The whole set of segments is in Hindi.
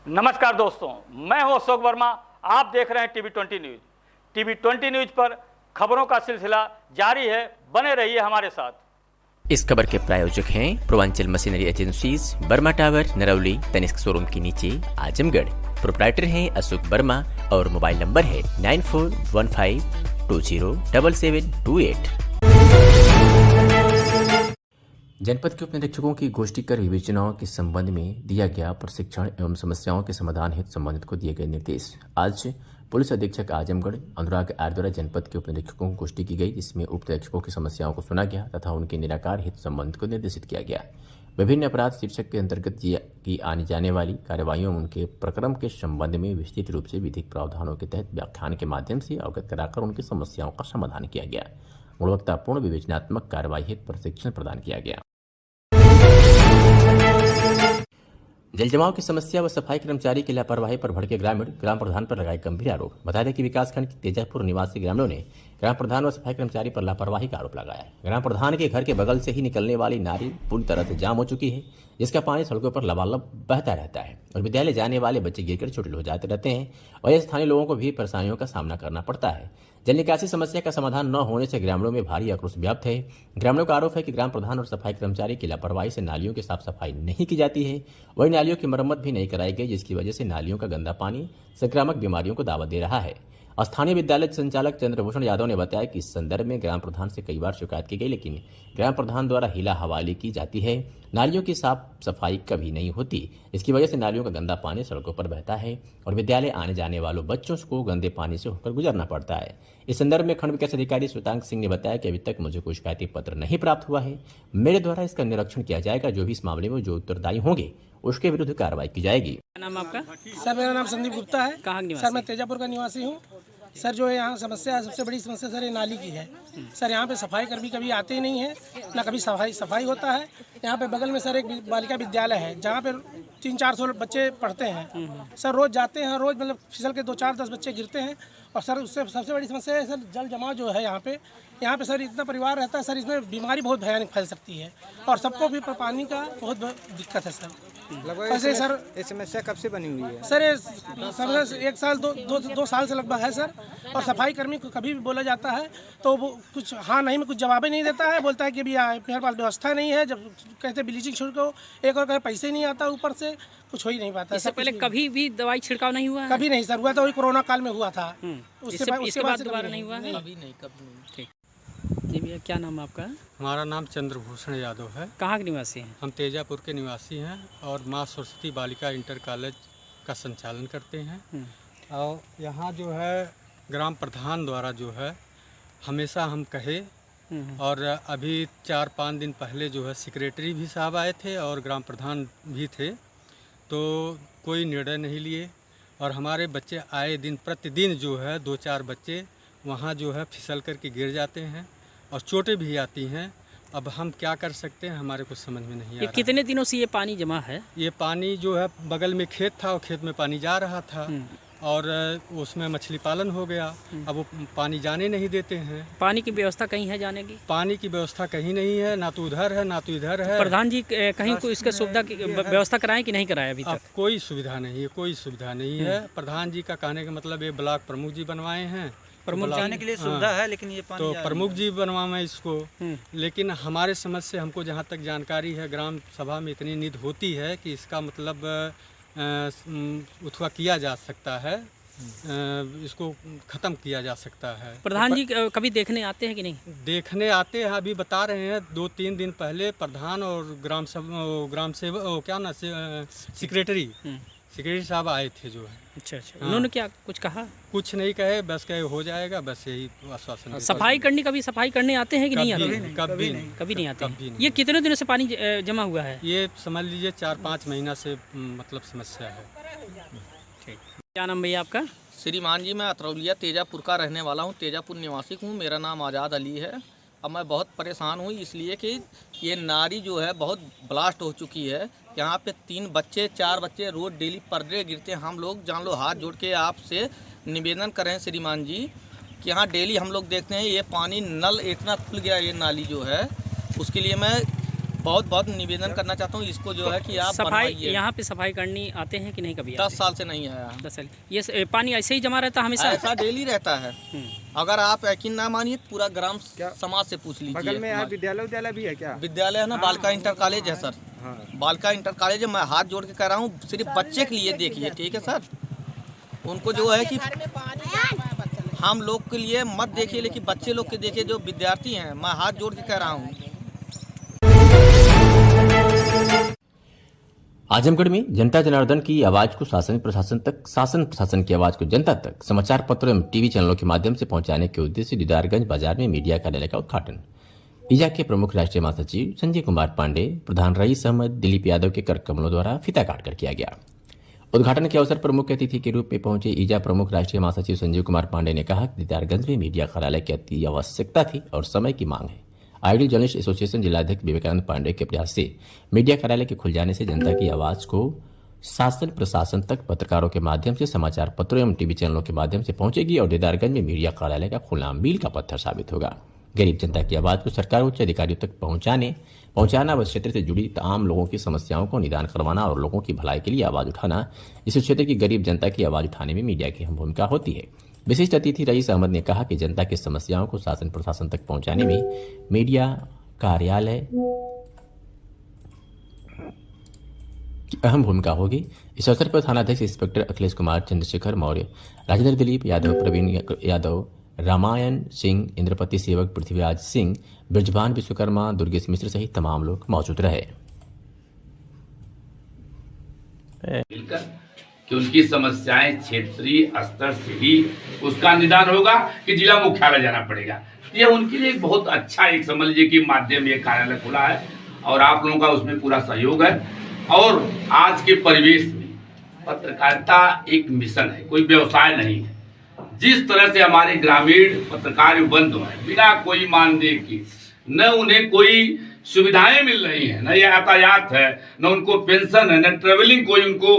नमस्कार दोस्तों, मैं हूं अशोक वर्मा। आप देख रहे हैं टीवी20 न्यूज। टीवी20 न्यूज पर खबरों का सिलसिला जारी है, बने रहिए हमारे साथ। इस खबर के प्रायोजक हैं Purvanchal machinery agencies, Barma tower, Narauli, Tanishq showroom के नीचे, आजमगढ़। प्रोप्राइटर हैं अशोक वर्मा और मोबाइल नंबर है 9415207728। जनपद के उप निरीक्षकों की गोष्ठी कर विवेचनाओं के संबंध में दिया गया प्रशिक्षण एवं समस्याओं के समाधान हेतु संबंधित को दिए गए निर्देश। आज पुलिस अधीक्षक आजमगढ़ अनुराग आर द्वारा जनपद के उप निरीक्षकों की गोष्ठी की गई, जिसमें उप निरीक्षकों की समस्याओं को सुना गया तथा उनके निराकार हेतु संबंधित को निर्देशित किया गया। विभिन्न अपराध शीर्षक के अंतर्गत की आने जाने वाली कार्यवाहियों में उनके प्रक्रम के संबंध में विस्तृत रूप से विधिक प्रावधानों के तहत व्याख्यान के माध्यम से अवगत कराकर उनकी समस्याओं का समाधान किया गया। गुणवत्तापूर्ण विवेचनात्मक कार्यवाही हेतु प्रशिक्षण प्रदान किया गया। जल जमाव की समस्या व सफाई कर्मचारी की लापरवाही पर भड़के ग्रामीण ग्राम प्रधान पर लगाए गंभीर आरोप। बता दें कि विकासखंड के तेजापुर निवासी ग्रामीणों ने ग्राम प्रधान व सफाई कर्मचारी पर लापरवाही का आरोप लगाया है। ग्राम प्रधान के घर के बगल से ही निकलने वाली नाली पूरी तरह से जाम हो चुकी है, जिसका पानी सड़कों पर लबालब बहता रहता है और विद्यालय जाने वाले बच्चे गिरकर चोटिल हो जाते रहते हैं और यह स्थानीय लोगों को भी परेशानियों का सामना करना पड़ता है। जल निकासी समस्या का समाधान न होने से ग्रामीणों में भारी आक्रोश व्याप्त है। ग्रामीणों का आरोप है कि ग्राम प्रधान और सफाई कर्मचारी की लापरवाही से नालियों की साफ सफाई नहीं की जाती है, वही नालियों की मरम्मत भी नहीं कराई गई, जिसकी वजह से नालियों का गंदा पानी संक्रामक बीमारियों को दावत दे रहा है। स्थानीय विद्यालय संचालक चंद्रभूषण यादव ने बताया कि इस संदर्भ में ग्राम प्रधान से कई बार शिकायत की गई, लेकिन ग्राम प्रधान द्वारा हीला हवाली की जाती है। नालियों की साफ सफाई कभी नहीं होती, इसकी वजह से नालियों का गंदा पानी सड़कों पर बहता है और विद्यालय आने जाने वालों बच्चों को गंदे पानी से होकर गुजरना पड़ता है। इस संदर्भ में खंड विकास अधिकारी श्वेतांक सिंह ने बताया कि अभी तक मुझे कोई शिकायती पत्र नहीं प्राप्त हुआ है। मेरे द्वारा इसका निरीक्षण किया जाएगा, जो भी इस मामले में जो उत्तरदायी होंगे उसके विरुद्ध कार्रवाई की जाएगी। क्या नाम आपका? सर मेरा नाम संदीप गुप्ता है। कहाँ निवासी? सर मैं तेजापुर का निवासी हूँ। सर जो यहाँ समस्या है, सबसे बड़ी समस्या सर ये नाली की है। सर यहाँ पे सफाई कभी आते ही नहीं है, ना कभी सफाई होता है। यहाँ पे बगल में सर एक बालिका विद्यालय है, जहाँ पे 300-400 बच्चे पढ़ते हैं। सर रोज जाते हैं, रोज मतलब फिसल के 2-4-10 बच्चे गिरते हैं। और सर उससे सबसे बड़ी समस्या है सर जल जमाव जो है यहाँ पे सर इतना परिवार रहता है सर, इसमें बीमारी बहुत भयानक फैल सकती है और सबको भी पानी का बहुत दिक्कत है सर। वैसे सर ये समस्या कब से बनी हुई है? सर ये समस्या 1 साल 2 साल से लगभग है सर। और सफाई कर्मी को कभी भी बोला जाता है तो वो कुछ हाँ नहीं में कुछ जवाब ही नहीं देता है। बोलता है कि अभी मेरे पास व्यवस्था नहीं है। जब कहते ब्लीचिंग छिड़को, एक और कहे पैसे ही नहीं आता, ऊपर से कुछ हो ही नहीं पाता। इससे पहले कभी भी दवाई छिड़काव नहीं हुआ है? कभी नहीं सर हुआ था, वही कोरोना काल में हुआ था। उसके बाद दोबारा नहीं हुआ है? कभी नहीं। ठीक जी भैया, क्या नाम आपका? हमारा नाम चंद्रभूषण यादव है। कहाँ के निवासी हैं? हम तेजापुर के निवासी हैं और माँ सरस्वती बालिका इंटर कॉलेज का संचालन करते हैं। और यहाँ जो है ग्राम प्रधान द्वारा जो है हमेशा हम कहे, और अभी 4-5 दिन पहले जो है सेक्रेटरी भी साहब आए थे और ग्राम प्रधान भी थे, तो कोई निर्णय नहीं लिए। और हमारे बच्चे आए दिन प्रतिदिन जो है 2-4 बच्चे वहाँ जो है फिसल कर के गिर जाते हैं और चोटें भी आती हैं। अब हम क्या कर सकते हैं, हमारे कुछ समझ में नहीं आ रहा। कितने दिनों से ये पानी जमा है? ये पानी जो है बगल में खेत था और खेत में पानी जा रहा था और उसमें मछली पालन हो गया। अब वो पानी जाने नहीं देते हैं। पानी की व्यवस्था कहीं है जाने की? पानी की व्यवस्था कहीं नहीं है, ना तो उधर है ना तो इधर है। प्रधान जी कहीं को इसका सुविधा की व्यवस्था कराएं कि नहीं कराएं अभी तक? अब कोई सुविधा नहीं है, कोई सुविधा नहीं है। प्रधान जी का कहने का मतलब ये ब्लॉक प्रमुख जी बनवाए हैं, प्रमुख जाने के लिए सुविधा है, लेकिन ये पानी तो प्रमुख जी बनवाए इसको। लेकिन हमारे समझ से हमको जहाँ तक जानकारी है, ग्राम सभा में इतनी नीड होती है कि इसका मतलब उठवा किया जा सकता है, इसको ख़त्म किया जा सकता है। प्रधान जी कभी देखने आते हैं कि नहीं? देखने आते हैं, अभी बता रहे हैं 2-3 दिन पहले प्रधान और ग्राम सेवक क्या ना सेक्रेटरी साहब आए थे जो है। अच्छा। उन्होंने क्या कुछ कहा? कुछ नहीं कहे, बस कहे हो जाएगा, बस यही आश्वासन। सफाई कभी आते हैं कि नहीं आते हैं? कभी नहीं आते हैं। ये कितने दिनों से पानी जमा हुआ है? ये समझ लीजिए 4-5 महीना से मतलब समस्या है। ठीक। क्या नाम भैया आपका? श्रीमान जी, मैं अतरौलिया तेजापुर का रहने वाला हूँ, तेजापुर निवासी हूँ। मेरा नाम आज़ाद अली है। अब मैं बहुत परेशान हूँ इसलिए कि ये नाली जो है बहुत ब्लास्ट हो चुकी है। यहाँ पे 3-4 बच्चे रोज डेली पर डे गिरते हैं। हम लोग जान लो हाथ जोड़ के आपसे निवेदन करें श्रीमान जी कि यहाँ डेली हम लोग देखते हैं ये पानी नल इतना खुल गया, ये नाली जो है उसके लिए मैं बहुत बहुत निवेदन करना चाहता हूँ इसको जो है कि आप सफाई बनवाइए। यहाँ पे सफाई करनी आते हैं कि नहीं कभी? 10 साल से नहीं आया। 10 साल। ये पानी ऐसे ही जमा रहता हमेशा? ऐसा डेली रहता है। अगर आप यकीन ना मानिए पूरा ग्राम समाज से पूछ लीजिए। बगल में विद्यालय भी है क्या? विद्यालय है ना, बालिका इंटर कॉलेज है सर। बालिका इंटर कॉलेज है। मैं हाथ जोड़ के कह रहा हूँ सिर्फ बच्चे के लिए देखिए, ठीक है सर। उनको जो है कि हम लोग के लिए मत देखिए, लेकिन बच्चे लोग के देखिए जो विद्यार्थी हैं। मैं हाथ जोड़ के कह रहा हूँ। आजमगढ़ में जनता जनार्दन की आवाज को शासन प्रशासन तक, शासन प्रशासन की आवाज को जनता तक समाचार पत्रों एवं टीवी चैनलों के माध्यम से पहुंचाने के उद्देश्य से दीदारगंज बाजार में मीडिया कार्यालय का उद्घाटन। ईजा के प्रमुख राष्ट्रीय महासचिव संजय कुमार पांडे, प्रधान रईस अहमद, दिलीप यादव के कर कमलों द्वारा फीता काटकर किया गया। उद्घाटन के अवसर पर मुख्य अतिथि के रूप में पहुंचे ईजा प्रमुख राष्ट्रीय महासचिव संजीव कुमार पांडे ने कहा कि दीदारगंज में मीडिया कार्यालय की अति आवश्यकता थी और समय की मांग है। आइडियल जर्नलिस्ट एसोसिएशन जिलाध्यक्ष विवेकानंद पांडे के प्रयास से मीडिया कार्यालय के खुल जाने से जनता की आवाज को शासन प्रशासन तक पत्रकारों के माध्यम से, समाचार पत्रों एवं टीवी चैनलों के माध्यम से पहुंचेगी और दीदारगंज में मीडिया कार्यालय का खुलना मील का पत्थर साबित होगा। गरीब जनता की आवाज को सरकार उच्च अधिकारियों तक पहुंचाना व क्षेत्र से जुड़ी आम लोगों की समस्याओं को निदान करवाना और लोगों की भलाई के लिए आवाज उठाना, इस क्षेत्र की गरीब जनता की आवाज उठाने में मीडिया की अहम भूमिका होती है। विशिष्ट अतिथि रईस अहमद ने कहा कि जनता की समस्याओं को शासन प्रशासन तक पहुंचाने में मीडिया कार्यालय की अहम भूमिका होगी। इस अवसर पर थानाध्यक्ष इंस्पेक्टर अखिलेश कुमार, चंद्रशेखर मौर्य, राजेंद्र दिलीप यादव, प्रवीण यादव, रामायण सिंह, इंद्रपति सेवक, पृथ्वीराज सिंह, ब्रजभान विश्वकर्मा, दुर्गेश मिश्र सहित तमाम लोग मौजूद रहे। कि उनकी समस्याएं क्षेत्रीय स्तर से ही उसका निदान होगा कि जिला मुख्यालय जाना पड़ेगा। ये उनके लिए एक बहुत अच्छा, एक समझ लीजिए कि माध्यम, ये कार्यालय खुला है और आप लोगों का उसमें पूरा सहयोग है। और आज के परिवेश में पत्रकारिता एक मिशन है, कोई व्यवसाय नहीं है। जिस तरह से हमारे ग्रामीण पत्रकार बंद हुए हैं बिना कोई मानदेय की, न उन्हें कोई सुविधाएं मिल रही हैं, न यातायात है, न उनको पेंशन है, न ट्रेवलिंग कोई उनको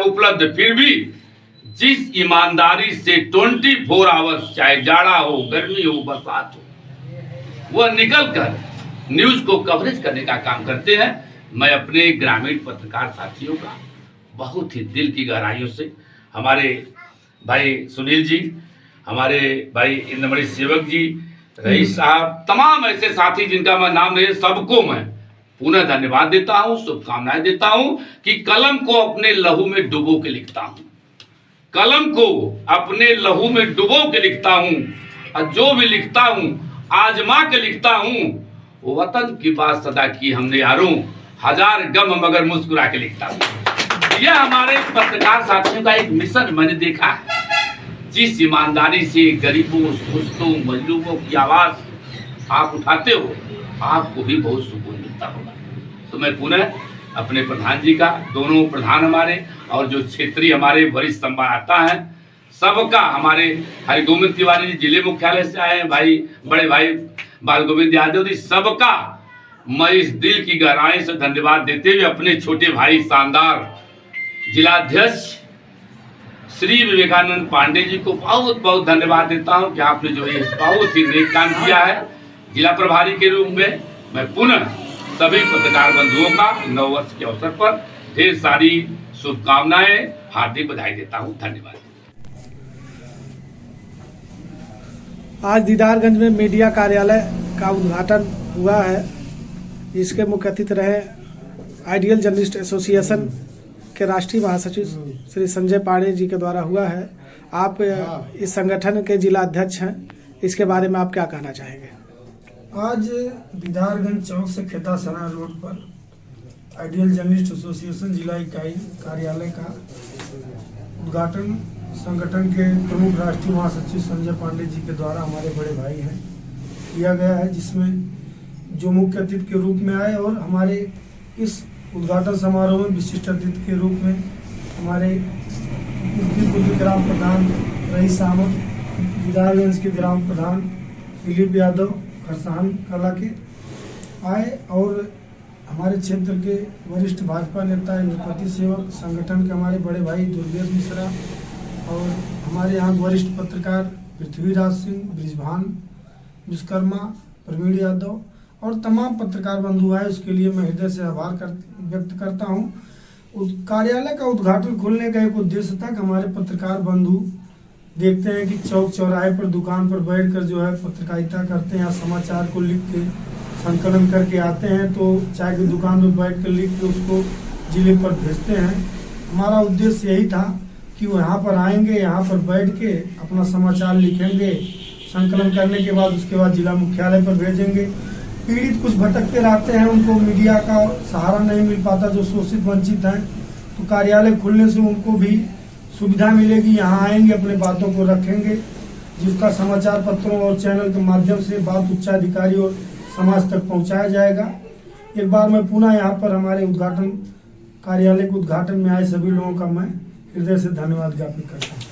उपलब्ध, फिर भी जिस ईमानदारी से 24 आवर्स, चाहे जाड़ा हो, गर्मी हो, बरसात हो, वह निकल कर न्यूज को कवरेज करने का काम करते हैं। मैं अपने ग्रामीण पत्रकार साथियों का बहुत ही दिल की गहराइयों से, हमारे भाई सुनील जी, हमारे भाई इंद्रमणि सेवक जी, रईस साहब, तमाम ऐसे साथी जिनका मैं नाम ले, सबको मैं पुनः धन्यवाद देता हूं, शुभकामनाएं देता हूं कि कलम को अपने लहू में डुबो के लिखता हूं, कलम को अपने लहू में डुबो के लिखता हूं, और जो भी लिखता हूं आजमा के लिखता हूं। वतन की बात सदा की हमने यारों, हजार गम मगर मुस्कुरा के लिखता हूं। यह हमारे पत्रकार साथियों का एक मिशन मैंने देखा है। जिस ईमानदारी से गरीबों, शोषितों, मजलूमों की आवाज आप उठाते हो, आपको भी बहुत सुकून मिलता होगा। तो मैं पुनः अपने प्रधान जी का, दोनों प्रधान हमारे और जो क्षेत्रीय हमारे वरिष्ठ संवाददाता हैं, सबका, हमारे हरिगोविंद तिवारी जी जिले मुख्यालय से आए हैं, भाई बड़े भाई बाल गोविंद यादव जी, सबका मैं इस दिल की गहराई से धन्यवाद देते हुए अपने छोटे भाई शानदार जिलाध्यक्ष श्री विवेकानंद पांडे जी को बहुत बहुत धन्यवाद देता हूं कि आपने जो ये बहुत ही नेक काम किया है जिला प्रभारी के रूप में। मैं पुनः सभी पत्रकार बंधुओं का नववर्ष के अवसर पर ढेर सारी शुभकामनाएं, हार्दिक बधाई देता हूं। धन्यवाद। आज दीदारगंज में मीडिया कार्यालय का उद्घाटन हुआ है। इसके मुख्य अतिथि रहे आइडियल जर्नलिस्ट एसोसिएशन के राष्ट्रीय महासचिव श्री संजय पांडे जी के द्वारा हुआ है। आप इस संगठन के जिला अध्यक्ष हैं, इसके बारे में आप क्या कहना चाहेंगे? आज दीदारगंज चौक से खेतासरा रोड पर आइडियल जर्नलिस्ट एसोसिएशन जिला इकाई कार्यालय का उद्घाटन संगठन के प्रमुख राष्ट्रीय महासचिव संजय पांडे जी के द्वारा, हमारे बड़े भाई हैं, किया गया है, जिसमें जो मुख्य अतिथि के रूप में आए और हमारे इस उद्घाटन समारोह में विशिष्ट अतिथि के रूप में हमारे के ग्राम प्रधान रईस अहमद, दीदारगंज के ग्राम प्रधान दिलीप यादव खरसान कला के आए और हमारे क्षेत्र के वरिष्ठ भाजपा नेता इंद्रपति सेवक, संगठन के हमारे बड़े भाई दुर्गेश मिश्रा और हमारे यहाँ वरिष्ठ पत्रकार पृथ्वीराज सिंह, ब्रिजभान विश्वकर्मा, प्रवीण यादव और तमाम पत्रकार बंधु आए, उसके लिए मैं हृदय से आभार व्यक्त करता हूँ। कार्यालय का उद्घाटन खोलने का एक उद्देश्य था कि हमारे पत्रकार बंधु देखते हैं कि चौक चौराहे पर दुकान पर बैठकर जो है पत्रकारिता करते हैं या समाचार को लिख के संकलन करके आते हैं, तो चाय की दुकान में बैठ कर लिख के उसको जिले पर भेजते हैं। हमारा उद्देश्य यही था कि वो यहाँ पर आएंगे, यहाँ पर बैठ के अपना समाचार लिखेंगे, संकलन करने के बाद उसके बाद जिला मुख्यालय पर भेजेंगे। पीड़ित कुछ भटकते रहते हैं, उनको मीडिया का सहारा नहीं मिल पाता, जो शोषित वंचित हैं, तो कार्यालय खुलने से उनको भी सुविधा मिलेगी। यहाँ आएंगे, अपने बातों को रखेंगे, जिसका समाचार पत्रों और चैनल के माध्यम से बात उच्चाधिकारी और समाज तक पहुँचाया जाएगा। एक बार मैं पुनः यहाँ पर हमारे उद्घाटन कार्यालय के उद्घाटन में आए सभी लोगों का मैं हृदय से धन्यवाद ज्ञापित करता हूँ।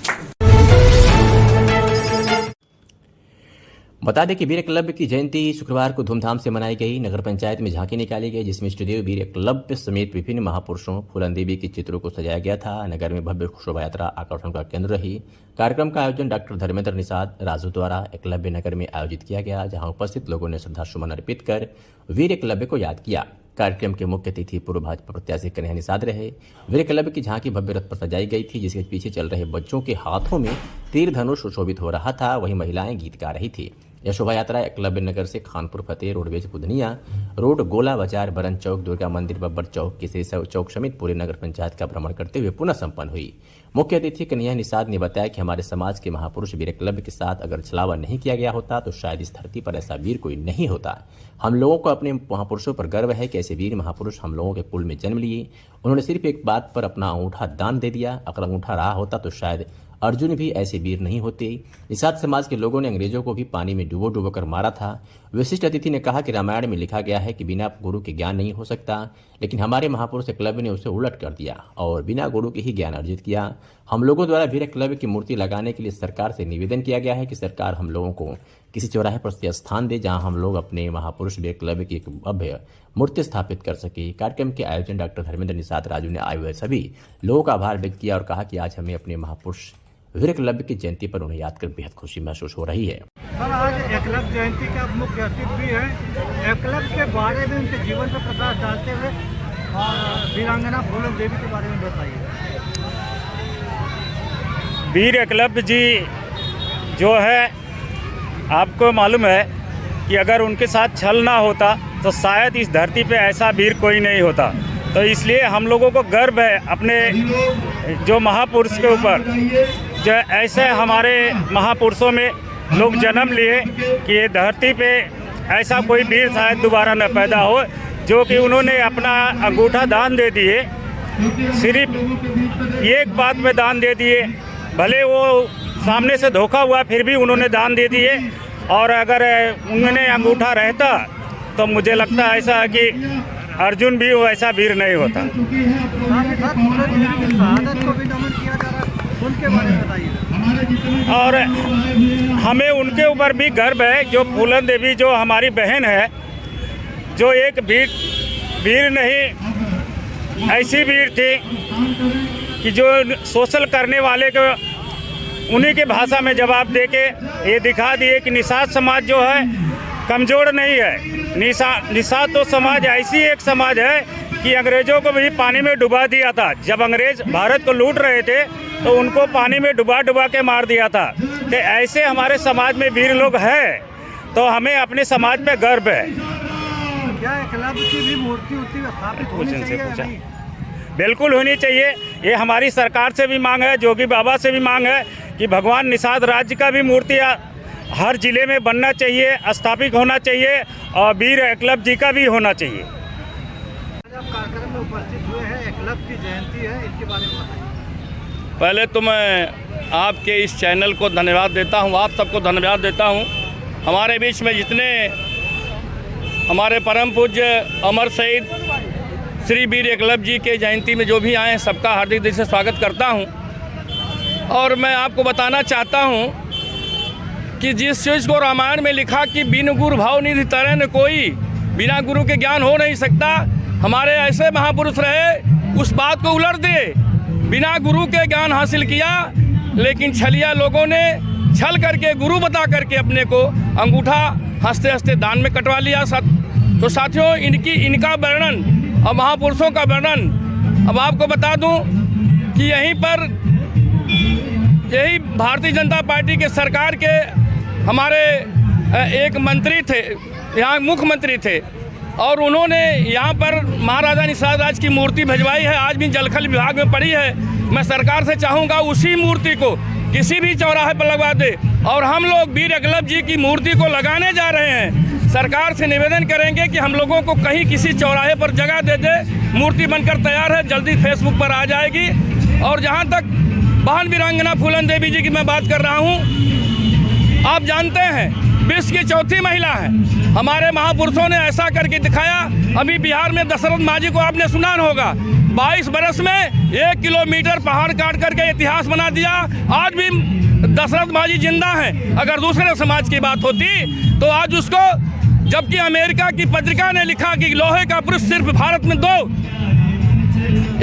बता दें कि वीर एकलव्य की जयंती शुक्रवार को धूमधाम से मनाई गई। नगर पंचायत में झांकी निकाली गई, जिसमें इष्टदेव वीर एकलव्य समेत विभिन्न महापुरुषों फूलन देवी के चित्रों को सजाया गया था। नगर में भव्य शोभा यात्रा आकर्षण का केंद्र रही। कार्यक्रम का आयोजन डॉक्टर धर्मेंद्र निषाद राजू द्वारा एकलव्य नगर में आयोजित किया गया, जहां उपस्थित लोगों ने श्रद्धासुमन अर्पित कर वीर एकलव्य को याद किया। कार्यक्रम के मुख्य अतिथि पूर्व भाजपा प्रत्याशी कन्हैया निषाद रहे। वीर एकलव्य की झांकी भव्य रथ पर सजाई गई थी, जिसके पीछे चल रहे बच्चों के हाथों में तीर धनुष सुशोभित हो रहा था। वहीं महिलाएं गीत गा रही थी। यह शोभा यात्रा एकलव्य नगर से खानपुर फतेह रोडवेज बुधनिया रोड, गोला बाजार, बरन चौक, दुर्गा मंदिर, बब्बर चौक, केसरी चौक समेत पूरे नगर पंचायत का भ्रमण करते हुए पुनः संपन्न हुई। मुख्य अतिथि कन्हैया निषाद ने बताया कि हमारे समाज के महापुरुष वीर एकलव्य के साथ अगर छलावा नहीं किया गया होता तो शायद इस धरती पर ऐसा वीर कोई नहीं होता। हम लोगों को अपने महापुरुषों पर गर्व है कि ऐसे वीर महापुरुष हम लोगों के कुल में जन्म लिए। उन्होंने सिर्फ एक बात पर अपना अंगूठा दान दे दिया। अगर अंगूठा रहा होता तो शायद अर्जुन भी ऐसे वीर नहीं होते। निषाद समाज के लोगों ने अंग्रेजों को भी पानी में डुबो कर मारा था। विशिष्ट अतिथि ने कहा कि रामायण में लिखा गया है कि बिना गुरु के ज्ञान नहीं हो सकता, लेकिन हमारे महापुरुष एकलव्य ने उसे उलट कर दिया और बिना गुरु के ही ज्ञान अर्जित किया। हम लोगों द्वारा वीर एकलव्य की मूर्ति लगाने के लिए सरकार से निवेदन किया गया है कि सरकार हम लोगों को किसी चौराहे पर स्थान दे, जहां हम लोग अपने महापुरुष वीर एकलव्य की एक भव्य मूर्ति स्थापित कर सके। कार्यक्रम के आयोजन डॉक्टर धर्मेंद्र निषाद राजू ने आए हुए सभी लोगों का आभार व्यक्त किया और कहा कि आज हमें अपने महापुरुष वीर एकलव्य की जयंती पर उन्हें याद कर बेहद खुशी महसूस हो रही है। सर, आज एकलव्य जयंती का मुख्य अतिथि भी है। एकलव्य के बारे में, उनके जीवन पर प्रकाश डालते हुए और वीरांगना फूलन देवी के बारे में बताइए। वीर एकलव्य जी जो है, आपको मालूम है कि अगर उनके साथ छल ना होता तो शायद इस धरती पे ऐसा वीर कोई नहीं होता। तो इसलिए हम लोगों को गर्व है अपने जो महापुरुष के ऊपर, जो ऐसे हमारे महापुरुषों में लोग जन्म लिए कि ये धरती पे ऐसा कोई वीर शायद दोबारा न पैदा हो, जो कि उन्होंने अपना अंगूठा दान दे दिए। सिर्फ एक बात में दान दे दिए, भले वो सामने से धोखा हुआ फिर भी उन्होंने दान दे दिए। और अगर उन्होंने अंगूठा रहता तो मुझे लगता है ऐसा है कि अर्जुन भी वो ऐसा वीर नहीं होता। और हमें उनके ऊपर भी गर्व है, जो फूलन देवी जो हमारी बहन है, जो एक वीर नहीं ऐसी वीर थी कि जो शोषण करने वाले को उन्हीं के भाषा में जवाब देके ये दिखा दिए कि निषाद समाज जो है कमज़ोर नहीं है। निषाद तो समाज ऐसी एक समाज है कि अंग्रेज़ों को भी पानी में डुबा दिया था। जब अंग्रेज़ भारत को लूट रहे थे तो उनको पानी में डुबा के मार दिया था। तो ऐसे हमारे समाज में वीर लोग हैं, तो हमें अपने समाज पे गर्व है। क्या एकलव्य की भी मूर्ति स्थापित होनी चाहिए? बिल्कुल होनी चाहिए। ये हमारी सरकार से भी मांग है, जोगी बाबा से भी मांग है कि भगवान निषाद राज्य का भी मूर्ति हर जिले में बनना चाहिए, स्थापित होना चाहिए और वीर एकलव्य जी का भी होना चाहिए। आज आप कार्यक्रम में उपस्थित हुए हैं, एकलव्य की जयंती है, इसके बारे में बताइए। पहले तो मैं आपके इस चैनल को धन्यवाद देता हूं, आप सबको धन्यवाद देता हूं। हमारे बीच में जितने हमारे परम पूज्य अमर शहीद श्री वीर एकलव्य जी के जयंती में जो भी आए हैं, सबका हार्दिक दिल से स्वागत करता हूं। और मैं आपको बताना चाहता हूं कि जिस चीज़ को रामायण में लिखा कि बिन गुरु भाव निधि तरह न कोई, बिना गुरु के ज्ञान हो नहीं सकता, हमारे ऐसे महापुरुष रहे उस बात को उलट दे। बिना गुरु के ज्ञान हासिल किया, लेकिन छलिया लोगों ने छल करके गुरु बता करके अपने को अंगूठा हंसते हंसते दान में कटवा लिया। तो साथियों इनका वर्णन और महापुरुषों का वर्णन अब आपको बता दूं कि यही भारतीय जनता पार्टी के सरकार के हमारे एक मंत्री थे, यहाँ मुख्यमंत्री थे, और उन्होंने यहाँ पर महाराजा निषाद राज की मूर्ति भिजवाई है, आज भी जलखल विभाग में पड़ी है। मैं सरकार से चाहूँगा उसी मूर्ति को किसी भी चौराहे पर लगवा दे, और हम लोग वीर एकलव्य जी की मूर्ति को लगाने जा रहे हैं। सरकार से निवेदन करेंगे कि हम लोगों को कहीं किसी चौराहे पर जगह दे दे। मूर्ति बनकर तैयार है, जल्दी फेसबुक पर आ जाएगी। और जहाँ तक बहन वीरांगना फूलन देवी जी की मैं बात कर रहा हूँ, आप जानते हैं विश्व की चौथी महिला है। हमारे महापुरुषों ने ऐसा करके दिखाया। अभी बिहार में दशरथ माझी को आपने सुना होगा, 22 बरस में 1 किलोमीटर पहाड़ काट करके इतिहास बना दिया। आज भी दशरथ माझी जिंदा हैं। अगर दूसरे समाज की बात होती तो आज उसको, जबकि अमेरिका की पत्रिका ने लिखा कि लोहे का पुरुष सिर्फ भारत में 2,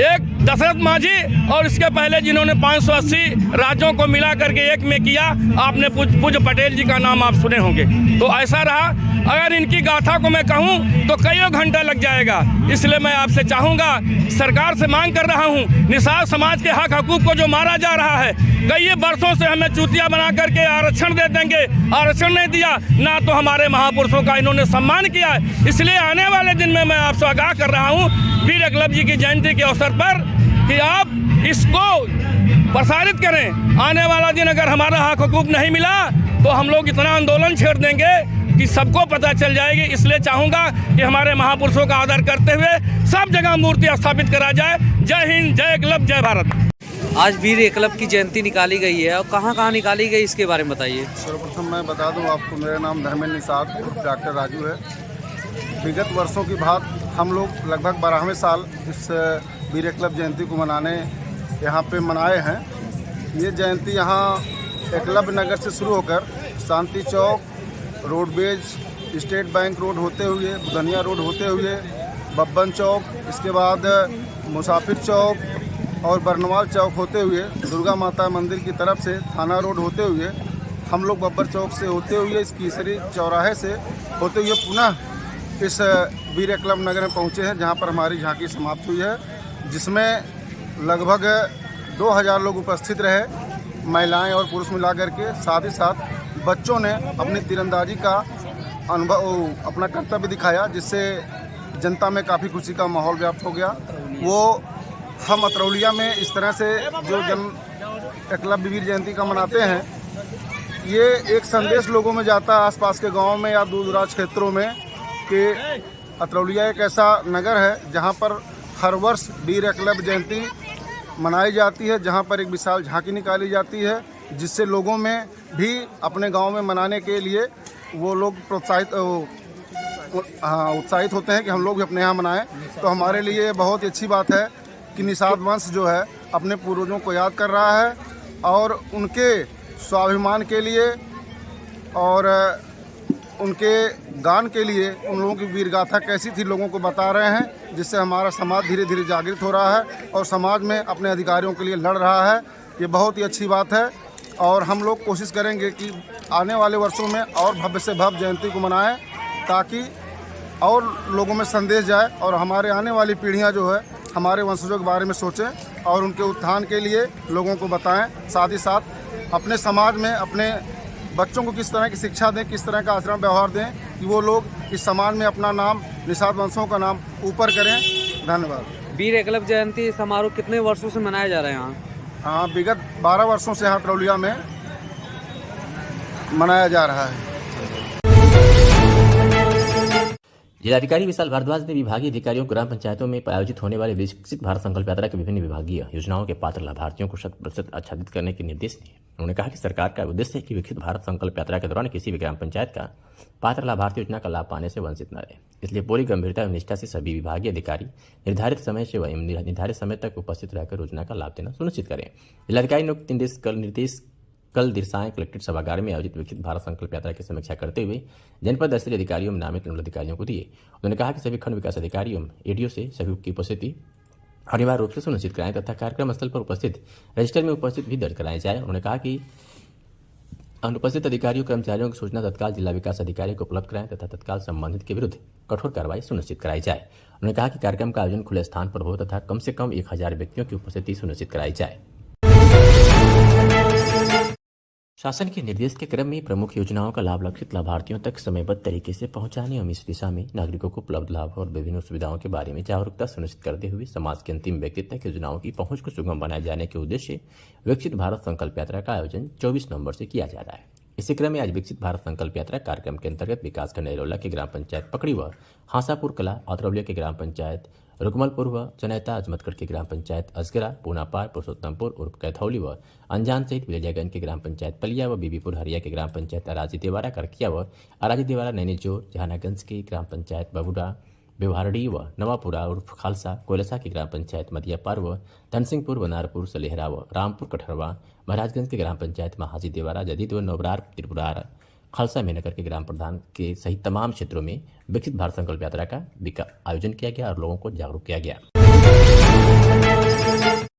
एक दशरथ माझी और इसके पहले जिन्होंने 580 राज्यों को मिला करके एक में किया, आपने पूज्य पटेल जी का नाम आप सुने होंगे। तो ऐसा रहा, अगर इनकी गाथा को मैं कहूं तो कईयों घंटा लग जाएगा। इसलिए मैं आपसे चाहूंगा, सरकार से मांग कर रहा हूं, निषाद समाज के हक हकूक को जो मारा जा रहा है, कई वर्षों से हमें चूतिया बना करके आरक्षण दे देंगे, आरक्षण नहीं दिया ना, तो हमारे महापुरुषों का इन्होंने सम्मान किया है। इसलिए आने वाले दिन में मैं आपसे आगाह कर रहा हूँ वीर एकलव्य जी की जयंती के अवसर पर कि आप इसको प्रसारित करें। आने वाला दिन अगर हमारा हक हकूक नहीं मिला तो हम लोग इतना आंदोलन छेड़ देंगे कि सबको पता चल जाएगी। इसलिए चाहूँगा कि हमारे महापुरुषों का आदर करते हुए सब जगह मूर्ति स्थापित करा जाए। जय हिंद, जय एकलव्य, जय भारत। आज वीर एकलव्य की जयंती निकाली गई है, और कहाँ निकाली गई इसके बारे में बताइए। सर्वप्रथम मैं बता दूं आपको, मेरा नाम धर्मेंद्र निषाद डॉक्टर राजू है। विगत वर्षों की बात, हम लोग लगभग 12वें साल इस वीर एकलव्य जयंती को मनाने यहाँ पे मनाए हैं। ये जयंती यहाँ एकलव्य नगर से शुरू होकर शांति चौक, रोडवेज, स्टेट बैंक रोड होते हुए, बुधनिया रोड होते हुए, बब्बन चौक, इसके बाद मुसाफिर चौक और बरनवाल चौक होते हुए, दुर्गा माता मंदिर की तरफ से थाना रोड होते हुए, हम लोग बब्बर चौक से होते हुए, इस कीसरी चौराहे से होते हुए पुनः इस वीर एकलव्य नगर में पहुँचे हैं, जहाँ पर हमारी झांकी समाप्त हुई है, जिसमें लगभग 2000 लोग उपस्थित रहे, महिलाएं और पुरुष मिलाकर के। साथ ही साथ बच्चों ने अपनी तीरंदाजी का अनुभव, अपना कर्तव्य दिखाया, जिससे जनता में काफ़ी खुशी का माहौल व्याप्त हो गया। वो हम अतरौलिया में इस तरह से जो एकलव्य वीर जयंती का मनाते हैं, ये एक संदेश लोगों में जाता है आसपास के गाँव में या दूर दराज क्षेत्रों में कि अतरौलिया एक ऐसा नगर है जहाँ पर हर वर्ष वीर एकलव्य जयंती मनाई जाती है, जहाँ पर एक विशाल झांकी निकाली जाती है, जिससे लोगों में भी अपने गांव में मनाने के लिए वो लोग उत्साहित होते हैं कि हम लोग भी अपने यहाँ मनाएं। तो हमारे लिए बहुत ही अच्छी बात है कि निषाद वंश जो है अपने पूर्वजों को याद कर रहा है और उनके स्वाभिमान के लिए और उनके गान के लिए उन लोगों की वीर गाथा कैसी थी लोगों को बता रहे हैं, जिससे हमारा समाज धीरे धीरे जागृत हो रहा है और समाज में अपने अधिकारों के लिए लड़ रहा है। ये बहुत ही अच्छी बात है और हम लोग कोशिश करेंगे कि आने वाले वर्षों में और भव्य से भव्य जयंती को मनाएं, ताकि और लोगों में संदेश जाए और हमारे आने वाली पीढ़ियाँ जो है हमारे वंशजों के बारे में सोचें और उनके उत्थान के लिए लोगों को बताएं। साथ ही साथ अपने समाज में अपने बच्चों को किस तरह की शिक्षा दें, किस तरह का आचरण व्यवहार दें कि वो लोग इस समाज में अपना नाम, निषाद वंशों का नाम ऊपर करें। धन्यवाद। वीर एकलव्य जयंती समारोह कितने वर्षों से मनाया जा रहा है यहाँ? हाँ, विगत 12 वर्षों से यहाँ अतरौलिया में मनाया जा रहा है। जिलाधिकारी विशाल भारद्वाज ने विभागीय अधिकारियों को ग्राम पंचायतों में आयोजित होने वाले विकसित भारत संकल्प यात्रा के विभिन्न विभागीय योजनाओं के पात्र लाभार्थियों को 100% आच्छादित करने के निर्देश दिए। उन्होंने कहा कि सरकार का उद्देश्य है कि विकसित भारत संकल्प यात्रा के दौरान किसी भी ग्राम पंचायत का पात्र लाभार्थी योजना का लाभ पाने से वंचित न रहे। इसलिए पूरी गंभीरता एवं निष्ठा से सभी विभागीय अधिकारी निर्धारित समय से एवं निर्धारित समय तक उपस्थित रहकर योजना का लाभ देना सुनिश्चित करें। जिलाधिकारी ने निर्देश कल दिरसाएं कलेक्ट्रेट सभागार में आयोजित विकसित भारत संकल्प यात्रा की समीक्षा करते हुए जनपद स्तरीय अधिकारियों में नामित नोडल अधिकारियों को दिए। उन्होंने कहा कि सभी खंड विकास अधिकारियों एडीओ से सभी की उपस्थिति अनिवार्य रूप से सुनिश्चित कराएं तथा कार्यक्रम स्थल पर उपस्थित रजिस्टर में उपस्थित भी दर्ज कराया जाए। उन्होंने कहा कि अनुपस्थित अधिकारियों कर्मचारियों की सूचना तत्काल जिला विकास अधिकारी को उपलब्ध कराएं तथा तत्काल संबंधित के विरुद्ध कठोर कार्रवाई सुनिश्चित कराई जाए। उन्होंने कहा कि कार्यक्रम का आयोजन खुले स्थान पर हो तथा कम से कम 1000 व्यक्तियों की उपस्थिति सुनिश्चित कराई जाए। शासन के निर्देश के क्रम में प्रमुख योजनाओं का लाभ लक्षित लाभार्थियों तक समयबद्ध तरीके से पहुंचाने एवं इस दिशा में नागरिकों को उपलब्ध लाभ और विभिन्न सुविधाओं के बारे में जागरूकता सुनिश्चित करते हुए समाज के अंतिम व्यक्ति तक योजनाओं की पहुंच को सुगम बनाए जाने के उद्देश्य विकसित भारत संकल्प यात्रा का आयोजन 24 नवंबर से किया जा रहा है। इसी क्रम में आज विकसित भारत संकल्प यात्रा कार्यक्रम के अंतर्गत विकासखंड नैरोला के ग्राम पंचायत पकड़ी व हांसापुर कला, औतरौलिया के ग्राम पंचायत रुकमलपुर व चनैता, अजमतगढ़ के ग्राम पंचायत असगरा, पूनापार, पुरुषोत्तमपुर उर्फ कैथौली व अंजान सहित विलेजागंज के ग्राम पंचायत पलिया व बीबीपुर हरिया के ग्राम पंचायत अराजी देवारा, करकिया व अराजी देवारा, नैनीजोर, जहानागंज के ग्राम पंचायत बबुडा, बेवहारडी व नवापुरा उर्फ खालसा, कोयलसा की ग्राम पंचायत मदियापार व धनसिंहपुर व नारपुर, सलेहरा व रामपुर कठरवा, महाराजगंज के ग्राम पंचायत महाजी देवारा, जदीद व नवरार, त्रिपुरार, खालसा मेहनगर के ग्राम प्रधान के सहित तमाम क्षेत्रों में विकसित भारत संकल्प यात्रा का आयोजन किया गया और लोगों को जागरूक किया गया।